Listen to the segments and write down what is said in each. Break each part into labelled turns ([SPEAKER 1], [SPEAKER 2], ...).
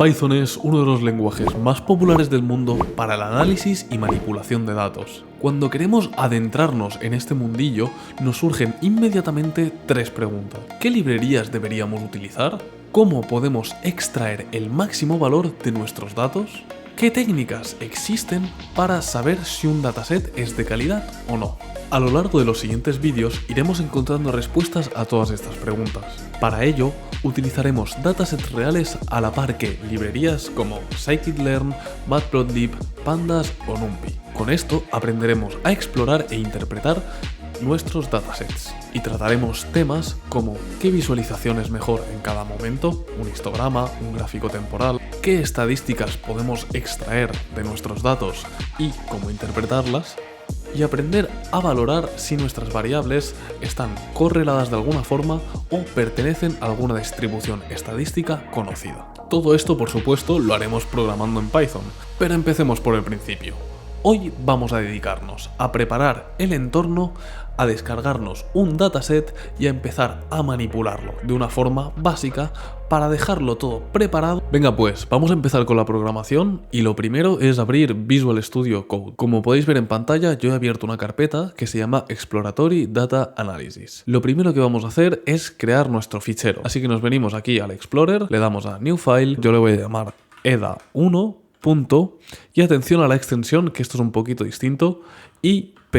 [SPEAKER 1] Python es uno de los lenguajes más populares del mundo para el análisis y manipulación de datos. Cuando queremos adentrarnos en este mundillo, nos surgen inmediatamente tres preguntas. ¿Qué librerías deberíamos utilizar? ¿Cómo podemos extraer el máximo valor de nuestros datos? ¿Qué técnicas existen para saber si un dataset es de calidad o no? A lo largo de los siguientes vídeos iremos encontrando respuestas a todas estas preguntas. Para ello, utilizaremos datasets reales a la par que librerías como scikit-learn, matplotlib, pandas o numpy. Con esto aprenderemos a explorar e interpretar nuestros datasets y trataremos temas como qué visualización es mejor en cada momento, un histograma, un gráfico temporal, qué estadísticas podemos extraer de nuestros datos y cómo interpretarlas, y aprender a valorar si nuestras variables están correladas de alguna forma o pertenecen a alguna distribución estadística conocida. Todo esto, por supuesto, lo haremos programando en Python, pero empecemos por el principio. Hoy vamos a dedicarnos a preparar el entorno, a descargarnos un dataset y a empezar a manipularlo de una forma básica para dejarlo todo preparado. Venga pues, vamos a empezar con la programación y lo primero es abrir Visual Studio Code. Como podéis ver en pantalla, yo he abierto una carpeta que se llama Exploratory Data Analysis. Lo primero que vamos a hacer es crear nuestro fichero, así que nos venimos aquí al Explorer, le damos a New File, yo le voy a llamar eda1. Y atención a la extensión, que esto es un poquito distinto, IPYNB.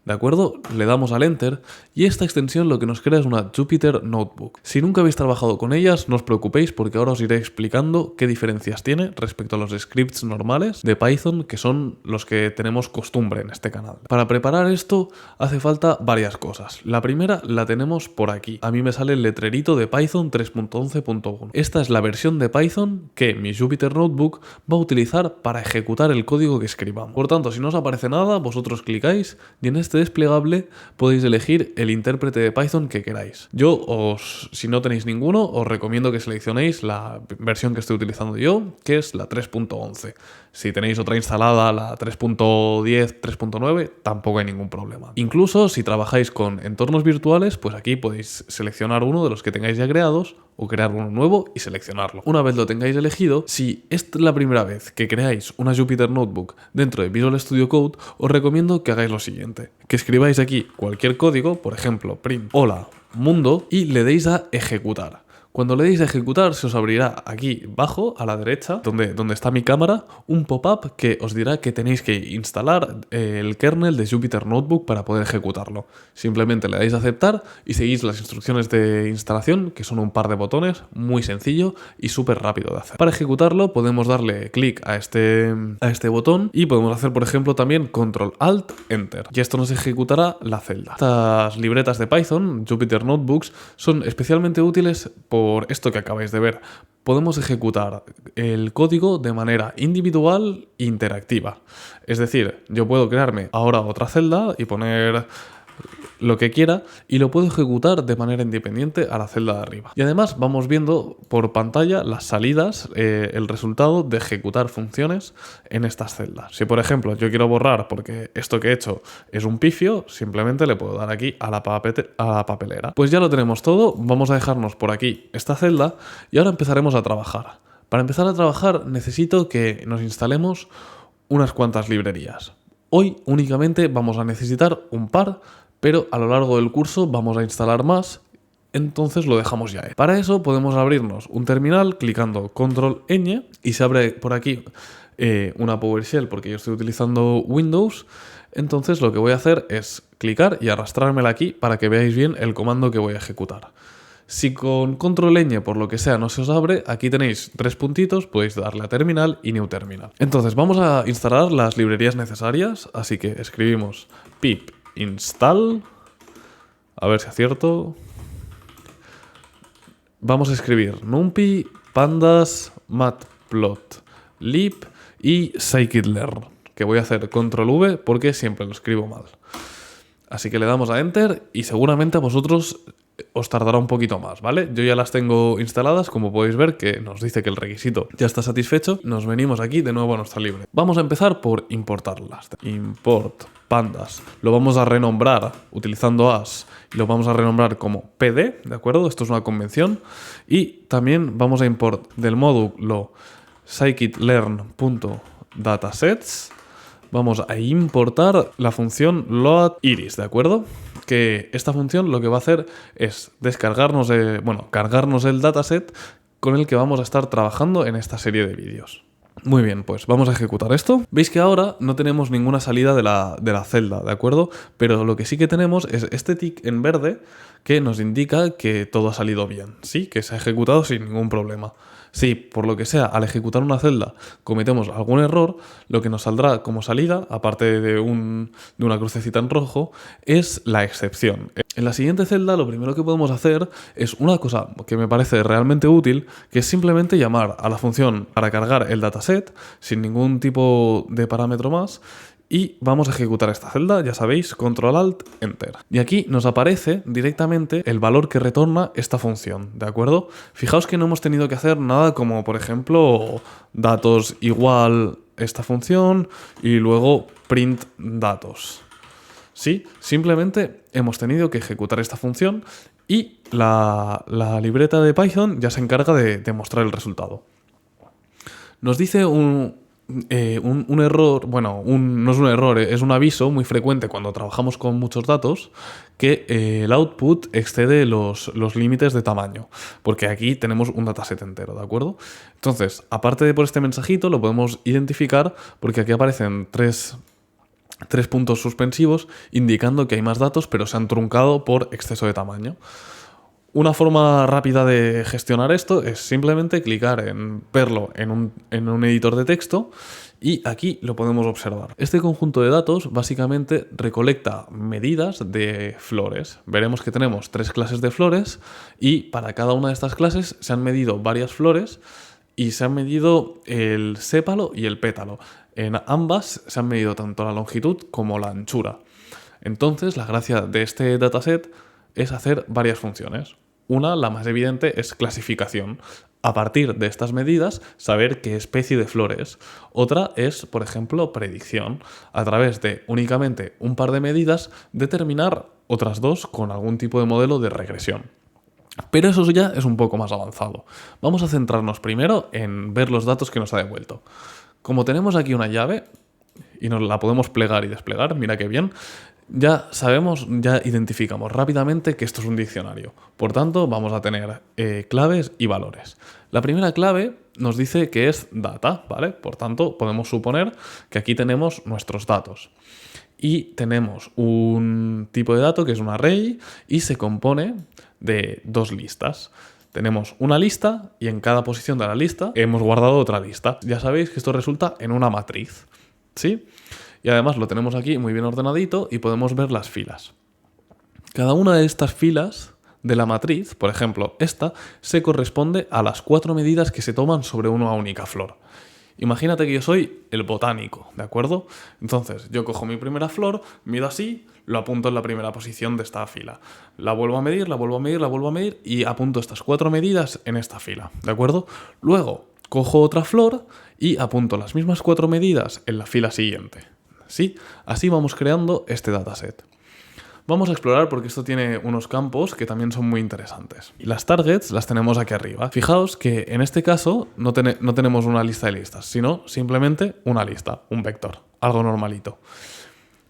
[SPEAKER 1] ¿De acuerdo? Le damos al Enter y esta extensión lo que nos crea es una Jupyter Notebook. Si nunca habéis trabajado con ellas, no os preocupéis porque ahora os iré explicando qué diferencias tiene respecto a los scripts normales de Python, que son los que tenemos costumbre en este canal. Para preparar esto hace falta varias cosas. La primera la tenemos por aquí. A mí me sale el letrerito de Python 3.11.1. Esta es la versión de Python que mi Jupyter Notebook va a utilizar para ejecutar el código que escribamos. Por tanto, si no os aparece nada, vosotros clicáis y en este desplegable podéis elegir el intérprete de Python que queráis. Si no tenéis ninguno, os recomiendo que seleccionéis la versión que estoy utilizando yo, que es la 3.11. Si tenéis otra instalada, la 3.10, 3.9, tampoco hay ningún problema. Incluso si trabajáis con entornos virtuales, pues aquí podéis seleccionar uno de los que tengáis ya creados o crear uno nuevo y seleccionarlo. Una vez lo tengáis elegido, si es la primera vez que creáis una Jupyter Notebook dentro de Visual Studio Code, os recomiendo que hagáis lo siguiente. Que escribáis aquí cualquier código, por ejemplo, print hola mundo, y le deis a ejecutar. Cuando le deis a ejecutar, se os abrirá aquí abajo, a la derecha, donde está mi cámara, un pop-up que os dirá que tenéis que instalar el kernel de Jupyter Notebook para poder ejecutarlo. Simplemente le dais a aceptar y seguís las instrucciones de instalación, que son un par de botones, muy sencillo y súper rápido de hacer. Para ejecutarlo podemos darle clic a este botón y podemos hacer, por ejemplo, también Control-Alt-Enter. Y esto nos ejecutará la celda. Estas libretas de Python, Jupyter Notebooks, son especialmente útiles por esto que acabáis de ver. Podemos ejecutar el código de manera individual e interactiva. Es decir, yo puedo crearme ahora otra celda y poner lo que quiera y lo puedo ejecutar de manera independiente a la celda de arriba. Y además vamos viendo por pantalla las salidas, el resultado de ejecutar funciones en estas celdas. Si por ejemplo yo quiero borrar porque esto que he hecho es un pifio, simplemente le puedo dar aquí a la papelera. Pues ya lo tenemos todo, vamos a dejarnos por aquí esta celda y ahora empezaremos a trabajar. Para empezar a trabajar necesito que nos instalemos unas cuantas librerías. Hoy únicamente vamos a necesitar un par, pero a lo largo del curso vamos a instalar más, entonces lo dejamos ya. Para eso podemos abrirnos un terminal clicando Control-Ñ y se abre por aquí una PowerShell porque yo estoy utilizando Windows. Entonces lo que voy a hacer es clicar y arrastrármela aquí para que veáis bien el comando que voy a ejecutar. Si con Control-Ñ por lo que sea no se os abre, aquí tenéis tres puntitos, podéis darle a Terminal y New Terminal. Entonces vamos a instalar las librerías necesarias, así que escribimos pip install, a ver si acierto. Vamos a escribir numpy, pandas, matplotlib y scikit-learn, que voy a hacer Control V porque siempre lo escribo mal. Así que le damos a Enter y seguramente a vosotros os tardará un poquito más, ¿vale? Yo ya las tengo instaladas, como podéis ver, que nos dice que el requisito ya está satisfecho. Nos venimos aquí de nuevo a nuestra libre. Vamos a empezar por importarlas. Import pandas. Lo vamos a renombrar utilizando as y lo vamos a renombrar como pd, ¿de acuerdo? Esto es una convención. Y también vamos a import del módulo scikit-learn.datasets. Vamos a importar la función loadIris, ¿de acuerdo? Que esta función lo que va a hacer es cargarnos el dataset con el que vamos a estar trabajando en esta serie de vídeos. Muy bien, pues vamos a ejecutar esto. Veis que ahora no tenemos ninguna salida de la celda, ¿de acuerdo? Pero lo que sí que tenemos es este tick en verde que nos indica que todo ha salido bien, ¿sí? Que se ha ejecutado sin ningún problema. Si, por lo que sea, al ejecutar una celda cometemos algún error, lo que nos saldrá como salida, aparte de una crucecita en rojo, es la excepción. En la siguiente celda lo primero que podemos hacer es una cosa que me parece realmente útil, que es simplemente llamar a la función para cargar el dataset sin ningún tipo de parámetro más. Y vamos a ejecutar esta celda, ya sabéis, Control-Alt-Enter. Y aquí nos aparece directamente el valor que retorna esta función, ¿de acuerdo? Fijaos que no hemos tenido que hacer nada como, por ejemplo, datos igual esta función y luego print datos. Sí, simplemente hemos tenido que ejecutar esta función y la libreta de Python ya se encarga de mostrar el resultado. Nos dice un error, bueno, no es un error, es un aviso muy frecuente cuando trabajamos con muchos datos, que el output excede los límites de tamaño, porque aquí tenemos un dataset entero, ¿de acuerdo? Entonces, aparte de por este mensajito, lo podemos identificar porque aquí aparecen tres puntos suspensivos indicando que hay más datos, pero se han truncado por exceso de tamaño. Una forma rápida de gestionar esto es simplemente clicar en verlo en un editor de texto y aquí lo podemos observar. Este conjunto de datos básicamente recolecta medidas de flores. Veremos que tenemos 3 clases de flores y para cada una de estas clases se han medido varias flores y se han medido el sépalo y el pétalo. En ambas se han medido tanto la longitud como la anchura. Entonces, la gracia de este dataset es hacer varias funciones. Una, la más evidente, es clasificación. A partir de estas medidas, saber qué especie de flor es. Otra es, por ejemplo, predicción. A través de únicamente un par de medidas, determinar otras 2 con algún tipo de modelo de regresión. Pero eso ya es un poco más avanzado. Vamos a centrarnos primero en ver los datos que nos ha devuelto. Como tenemos aquí una llave, y nos la podemos plegar y desplegar, mira qué bien, ya identificamos rápidamente que esto es un diccionario. Por tanto, vamos a tener claves y valores. La primera clave nos dice que es data, ¿vale? Por tanto, podemos suponer que aquí tenemos nuestros datos. Y tenemos un tipo de dato que es un array y se compone de 2 listas. Tenemos una lista y en cada posición de la lista hemos guardado otra lista. Ya sabéis que esto resulta en una matriz, ¿sí? Y además lo tenemos aquí muy bien ordenadito y podemos ver las filas. Cada una de estas filas de la matriz, por ejemplo, esta, se corresponde a las 4 medidas que se toman sobre una única flor. Imagínate que yo soy el botánico, ¿de acuerdo? Entonces, yo cojo mi primera flor, mido así, lo apunto en la primera posición de esta fila. La vuelvo a medir, la vuelvo a medir, la vuelvo a medir y apunto estas 4 medidas en esta fila, ¿de acuerdo? Luego, cojo otra flor y apunto las mismas 4 medidas en la fila siguiente. ¿Sí? Así vamos creando este dataset. Vamos a explorar porque esto tiene unos campos que también son muy interesantes. Y las targets las tenemos aquí arriba. Fijaos que en este caso no tenemos una lista de listas, sino simplemente una lista, un vector, algo normalito.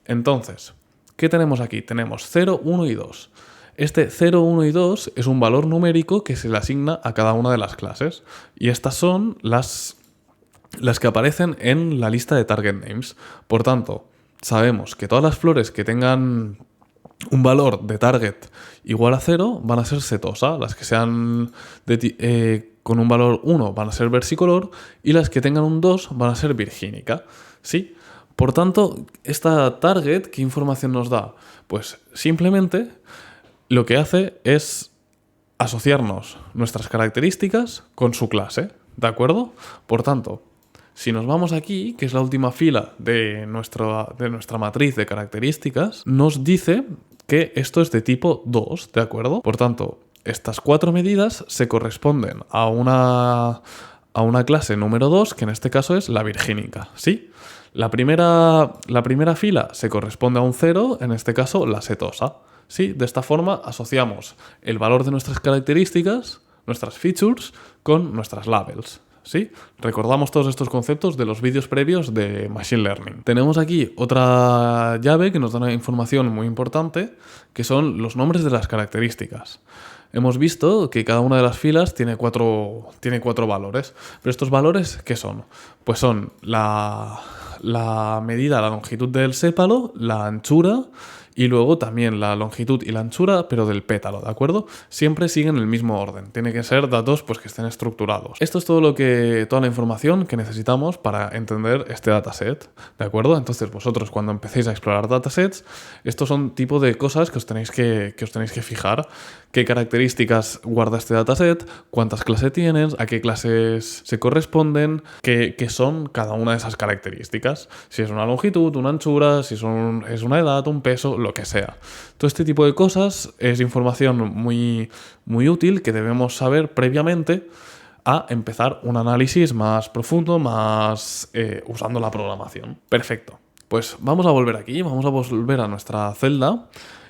[SPEAKER 1] Entonces, ¿qué tenemos aquí? Tenemos 0, 1 y 2. Este 0, 1 y 2 es un valor numérico que se le asigna a cada una de las clases. Y estas son las que aparecen en la lista de target names. Por tanto, sabemos que todas las flores que tengan un valor de target igual a 0 van a ser setosa, las que sean con un valor 1 van a ser versicolor y las que tengan un 2 van a ser virgínica, ¿sí? Por tanto, esta target, ¿qué información nos da? Pues simplemente lo que hace es asociarnos nuestras características con su clase, ¿de acuerdo? Por tanto, si nos vamos aquí, que es la última fila de nuestra matriz de características, nos dice que esto es de tipo 2, ¿de acuerdo? Por tanto, estas 4 medidas se corresponden a una clase número 2, que en este caso es la virgínica, ¿sí? La primera fila se corresponde a un 0, en este caso la setosa, ¿sí? De esta forma asociamos el valor de nuestras características, nuestras features, con nuestras labels, ¿sí? Recordamos todos estos conceptos de los vídeos previos de Machine Learning. Tenemos aquí otra llave que nos da una información muy importante, que son los nombres de las características. Hemos visto que cada una de las filas tiene cuatro valores. Pero estos valores, ¿qué son? Pues son la medida, la longitud del sépalo, la anchura y luego también la longitud y la anchura, pero del pétalo, ¿de acuerdo? Siempre siguen el mismo orden. Tiene que ser datos pues, que estén estructurados. Esto es toda la información que necesitamos para entender este dataset, ¿de acuerdo? Entonces vosotros cuando empecéis a explorar datasets, estos son tipo de cosas que os tenéis que fijar. ¿Qué características guarda este dataset? ¿Cuántas clases tienes? ¿A qué clases se corresponden? ¿Qué son cada una de esas características? Si es una longitud, una anchura, si es una edad, un peso, lo que sea. Todo este tipo de cosas es información muy, muy útil que debemos saber previamente a empezar un análisis más profundo, más usando la programación. Perfecto. Pues vamos a volver aquí, vamos a volver a nuestra celda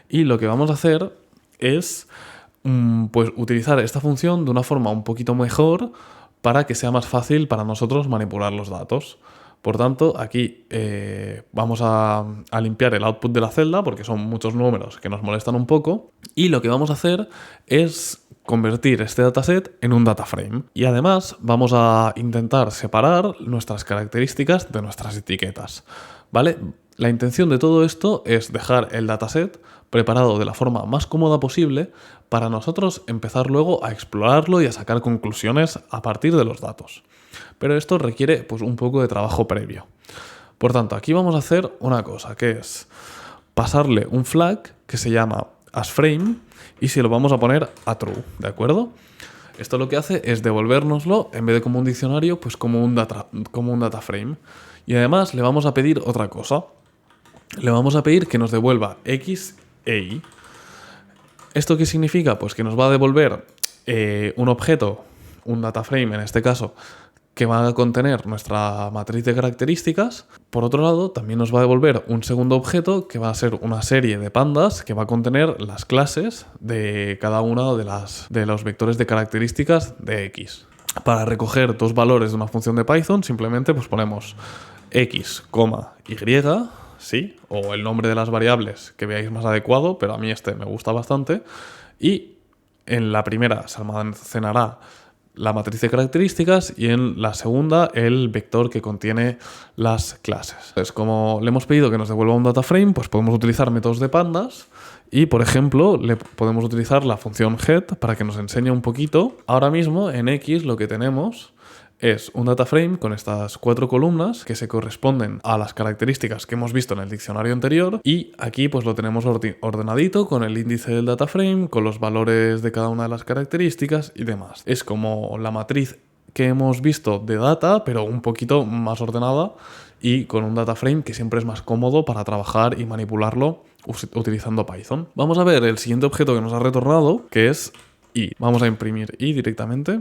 [SPEAKER 1] y lo que vamos a hacer es pues utilizar esta función de una forma un poquito mejor para que sea más fácil para nosotros manipular los datos. Por tanto, aquí vamos a limpiar el output de la celda porque son muchos números que nos molestan un poco y lo que vamos a hacer es convertir este dataset en un data frame y además vamos a intentar separar nuestras características de nuestras etiquetas, ¿vale? La intención de todo esto es dejar el dataset preparado de la forma más cómoda posible para nosotros empezar luego a explorarlo y a sacar conclusiones a partir de los datos. Pero esto requiere pues, un poco de trabajo previo. Por tanto, aquí vamos a hacer una cosa, que es pasarle un flag que se llama asFrame y se lo vamos a poner a true, ¿de acuerdo? Esto lo que hace es devolvérnoslo, en vez de como un diccionario, pues como un data frame. Y además le vamos a pedir otra cosa. Le vamos a pedir que nos devuelva X e Y. ¿Esto qué significa? Pues que nos va a devolver un objeto, un data frame en este caso, que va a contener nuestra matriz de características. Por otro lado, también nos va a devolver un segundo objeto que va a ser una serie de pandas que va a contener las clases de cada uno de los vectores de características de X. Para recoger dos valores de una función de Python, simplemente pues ponemos X, Y, ¿sí? O el nombre de las variables que veáis más adecuado, pero a mí este me gusta bastante. Y en la primera se almacenará la matriz de características y en la segunda el vector que contiene las clases. Entonces, como le hemos pedido que nos devuelva un data frame, pues podemos utilizar métodos de pandas y, por ejemplo, le podemos utilizar la función head para que nos enseñe un poquito. Ahora mismo en X lo que tenemos es un data frame con estas 4 columnas que se corresponden a las características que hemos visto en el diccionario anterior y aquí pues lo tenemos ordenadito con el índice del data frame, con los valores de cada una de las características y demás. Es como la matriz que hemos visto de data, pero un poquito más ordenada y con un data frame que siempre es más cómodo para trabajar y manipularlo utilizando Python. Vamos a ver el siguiente objeto que nos ha retornado, que es Y. Vamos a imprimir Y directamente.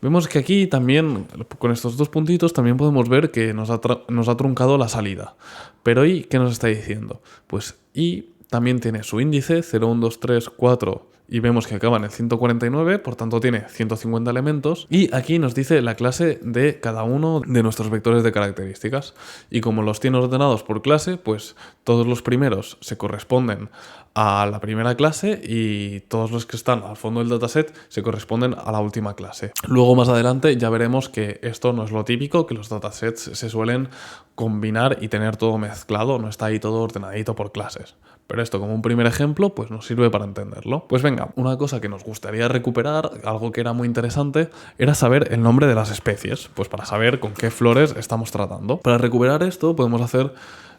[SPEAKER 1] Vemos que aquí también, con estos dos puntitos, también podemos ver que nos ha truncado la salida. Pero ¿y qué nos está diciendo? Pues Y también tiene su índice, 0, 1, 2, 3, 4, y vemos que acaba en el 149, por tanto tiene 150 elementos. Y aquí nos dice la clase de cada uno de nuestros vectores de características. Y como los tiene ordenados por clase, pues todos los primeros se corresponden a la primera clase y todos los que están al fondo del dataset se corresponden a la última clase. Luego más adelante ya veremos que esto no es lo típico, que los datasets se suelen combinar y tener todo mezclado, no está ahí todo ordenadito por clases. Pero esto como un primer ejemplo pues nos sirve para entenderlo. Pues venga, una cosa que nos gustaría recuperar, algo que era muy interesante, era saber el nombre de las especies, pues para saber con qué flores estamos tratando. Para recuperar esto podemos hacer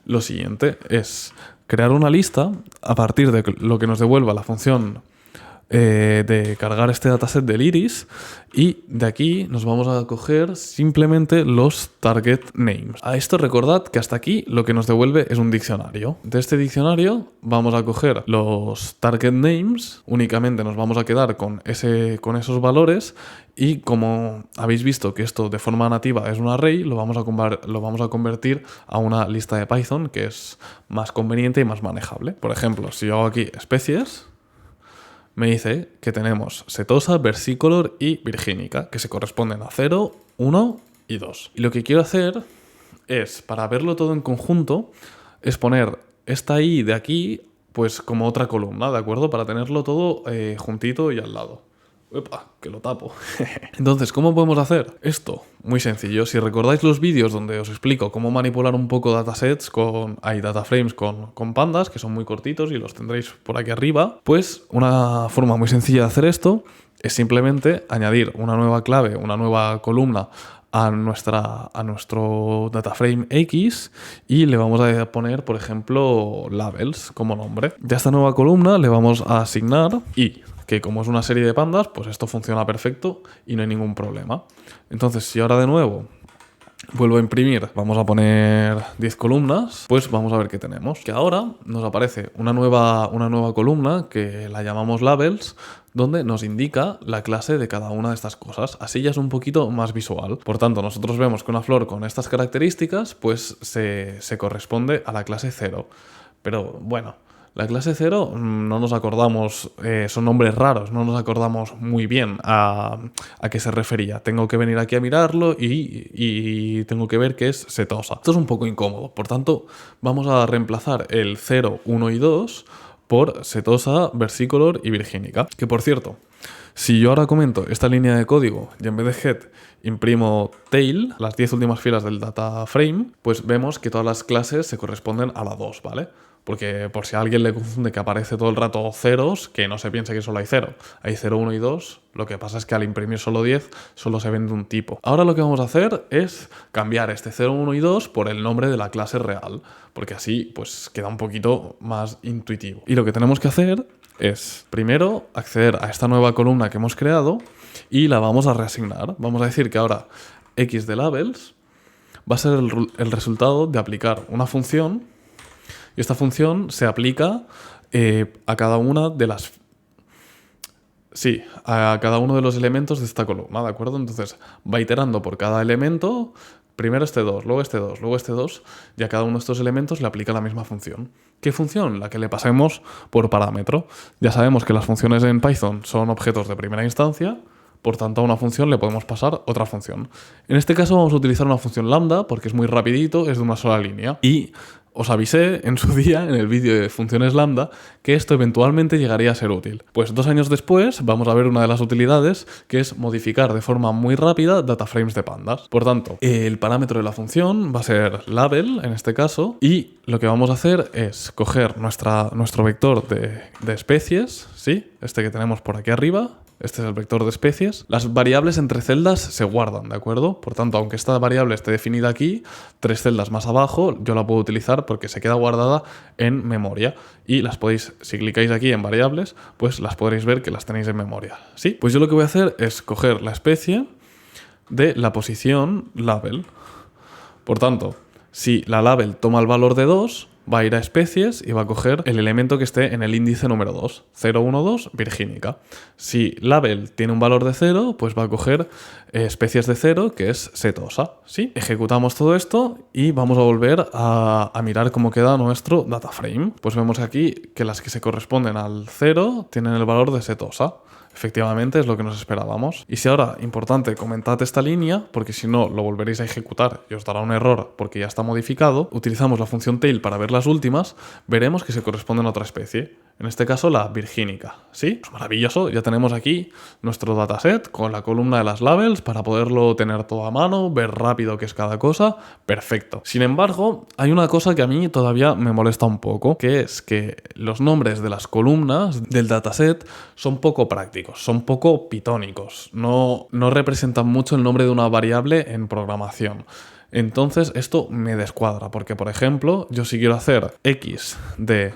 [SPEAKER 1] lo siguiente, es crear una lista a partir de lo que nos devuelva la función de cargar este dataset del iris y de aquí nos vamos a coger simplemente los target names. A esto recordad que hasta aquí lo que nos devuelve es un diccionario. De este diccionario vamos a coger los target names, únicamente nos vamos a quedar con esos valores y como habéis visto que esto de forma nativa es un array, lo vamos a convertir a una lista de Python que es más conveniente y más manejable. Por ejemplo, si yo hago aquí especies, me dice que tenemos setosa, versicolor y virgínica, que se corresponden a 0, 1 y 2. Y lo que quiero hacer es, para verlo todo en conjunto, es poner esta i de aquí pues como otra columna, ¿de acuerdo? Para tenerlo todo juntito y al lado. ¡Epa! Que lo tapo. Entonces, ¿cómo podemos hacer esto? Muy sencillo. Si recordáis los vídeos donde os explico cómo manipular un poco datasets dataframes con pandas, que son muy cortitos y los tendréis por aquí arriba, pues una forma muy sencilla de hacer esto es simplemente añadir una nueva clave, una nueva columna a nuestro dataframe X y le vamos a poner, por ejemplo, labels como nombre. Y a esta nueva columna le vamos a asignar i, que como es una serie de pandas, pues esto funciona perfecto y no hay ningún problema. Entonces, si ahora de nuevo vuelvo a imprimir, vamos a poner 10 columnas, pues vamos a ver qué tenemos. Que ahora nos aparece una nueva columna que la llamamos labels, donde nos indica la clase de cada una de estas cosas. Así ya es un poquito más visual. Por tanto, nosotros vemos que una flor con estas características, pues se corresponde a la clase 0. Pero bueno, la clase 0 no nos acordamos, son nombres raros, no nos acordamos muy bien a qué se refería. Tengo que venir aquí a mirarlo y tengo que ver que es setosa. Esto es un poco incómodo, por tanto vamos a reemplazar el 0, 1 y 2 por setosa, versicolor y virgínica. Que por cierto, si yo ahora comento esta línea de código y en vez de head imprimo tail, las 10 últimas filas del data frame, pues vemos que todas las clases se corresponden a la 2, ¿vale? Porque por si a alguien le confunde que aparece todo el rato ceros, que no se piense que solo hay 0. Hay 0, 1 y 2. Lo que pasa es que al imprimir solo 10, solo se ven de un tipo. Ahora lo que vamos a hacer es cambiar este 0, 1 y 2 por el nombre de la clase real. Porque así pues queda un poquito más intuitivo. Y lo que tenemos que hacer es, primero, acceder a esta nueva columna que hemos creado y la vamos a reasignar. Vamos a decir que ahora x de labels va a ser el resultado de aplicar una función. Y esta función se aplica a cada una de las... Sí, a cada uno de los elementos de esta columna, ¿de acuerdo? Entonces va iterando por cada elemento, primero este 2, luego este 2, luego este 2, y a cada uno de estos elementos le aplica la misma función. ¿Qué función? La que le pasemos por parámetro. Ya sabemos que las funciones en Python son objetos de primera instancia, por tanto a una función le podemos pasar otra función. En este caso vamos a utilizar una función lambda porque es muy rapidito, es de una sola línea. Y os avisé en su día, en el vídeo de funciones lambda, que esto eventualmente llegaría a ser útil. Pues 2 años después vamos a ver una de las utilidades, que es modificar de forma muy rápida dataframes de pandas. Por tanto, el parámetro de la función va a ser label, en este caso, y lo que vamos a hacer es coger nuestro vector de especies, ¿sí? Este que tenemos por aquí arriba. Este es el vector de especies. Las variables entre celdas se guardan, ¿de acuerdo? Por tanto, aunque esta variable esté definida aquí, 3 celdas más abajo, yo la puedo utilizar porque se queda guardada en memoria. Y las podéis, si clicáis aquí en variables, pues las podréis ver que las tenéis en memoria. ¿Sí? Pues yo lo que voy a hacer es coger la especie de la posición label. Por tanto, si la label toma el valor de 2, va a ir a especies y va a coger el elemento que esté en el índice número 2, 0, 1, 2, virgínica. Si label tiene un valor de 0, pues va a coger especies de 0, que es setosa, ¿sí? Ejecutamos todo esto y vamos a volver a mirar cómo queda nuestro data frame. Pues vemos aquí que las que se corresponden al 0 tienen el valor de setosa. Efectivamente, es lo que nos esperábamos. Y si ahora, importante, comentad esta línea, porque si no, lo volveréis a ejecutar y os dará un error porque ya está modificado. Utilizamos la función tail para ver las últimas, veremos que se corresponden a otra especie. En este caso, la virgínica, ¿sí? Pues maravilloso, ya tenemos aquí nuestro dataset con la columna de las labels para poderlo tener todo a mano, ver rápido qué es cada cosa. Perfecto. Sin embargo, hay una cosa que a mí todavía me molesta un poco, que es que los nombres de las columnas del dataset son poco prácticos, son poco pitónicos, no representan mucho el nombre de una variable en programación. Entonces esto me descuadra, porque por ejemplo, yo si quiero hacer x de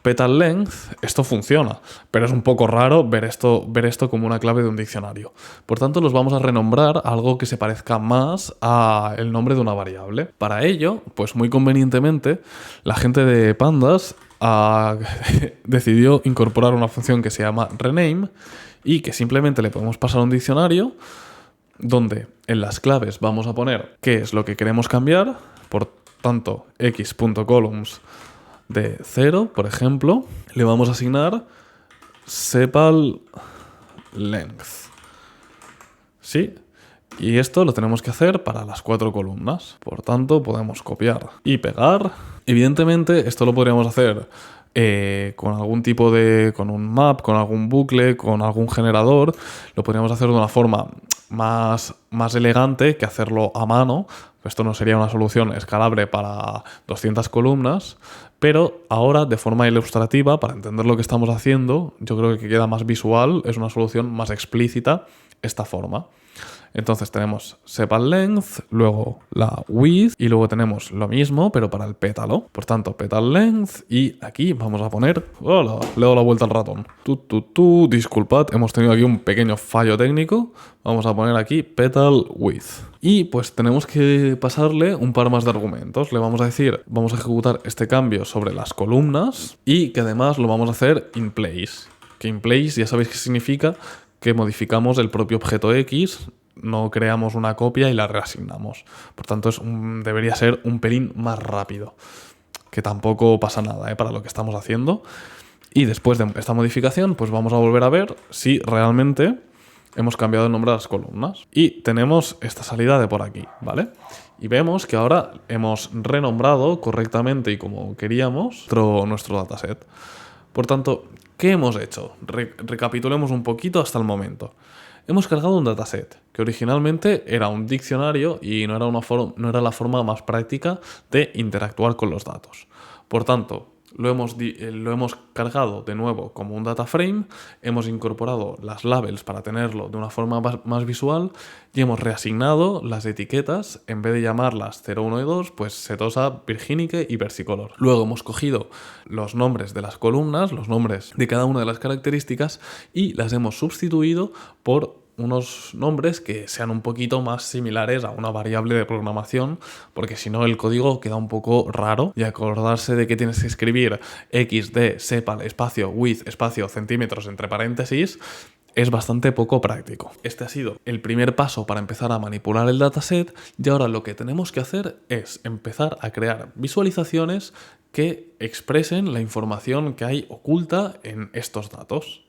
[SPEAKER 1] petal length, esto funciona, pero es un poco raro ver esto como una clave de un diccionario. Por tanto, los vamos a renombrar a algo que se parezca más a el nombre de una variable. Para ello, pues muy convenientemente, la gente de Pandas decidió incorporar una función que se llama rename y que simplemente le podemos pasar a un diccionario donde en las claves vamos a poner qué es lo que queremos cambiar. Por tanto, x.columns de 0, por ejemplo, le vamos a asignar sepal length. ¿Sí? Y esto lo tenemos que hacer para las 4 columnas. Por tanto, podemos copiar y pegar. Evidentemente, esto lo podríamos hacer con algún tipo con un map, con algún bucle, con algún generador. Lo podríamos hacer de una forma más elegante que hacerlo a mano. Esto no sería una solución escalable para 200 columnas, pero ahora, de forma ilustrativa, para entender lo que estamos haciendo, yo creo que queda más visual, es una solución más explícita esta forma. Entonces tenemos sepal length, luego la width y luego tenemos lo mismo pero para el pétalo. Por tanto, petal length y aquí vamos a poner... ¡Hola! Le he dado la vuelta al ratón. Disculpad, hemos tenido aquí un pequeño fallo técnico. Vamos a poner aquí petal width. Y pues tenemos que pasarle un par más de argumentos. Le vamos a decir, vamos a ejecutar este cambio sobre las columnas y que además lo vamos a hacer in place. Que in place ya sabéis qué significa, que modificamos el propio objeto X, no creamos una copia y la reasignamos. Por tanto, debería ser un pelín más rápido, que tampoco pasa nada para lo que estamos haciendo. Y después de esta modificación, pues vamos a volver a ver si realmente hemos cambiado el nombre de las columnas. Y tenemos esta salida de por aquí, ¿vale? Y vemos que ahora hemos renombrado correctamente y como queríamos nuestro dataset. Por tanto, ¿qué hemos hecho? Recapitulemos un poquito hasta el momento. Hemos cargado un dataset, que originalmente era un diccionario y no era la forma más práctica de interactuar con los datos. Por tanto, lo hemos cargado de nuevo como un data frame, hemos incorporado las labels para tenerlo de una forma más visual y hemos reasignado las etiquetas, en vez de llamarlas 0, 1 y 2, pues Setosa, Virginique y Versicolor. Luego hemos cogido los nombres de las columnas, los nombres de cada una de las características y las hemos sustituido por unos nombres que sean un poquito más similares a una variable de programación, porque si no el código queda un poco raro y acordarse de que tienes que escribir x de sepal espacio width espacio centímetros entre paréntesis es bastante poco práctico. Este ha sido el primer paso para empezar a manipular el dataset y ahora lo que tenemos que hacer es empezar a crear visualizaciones que expresen la información que hay oculta en estos datos.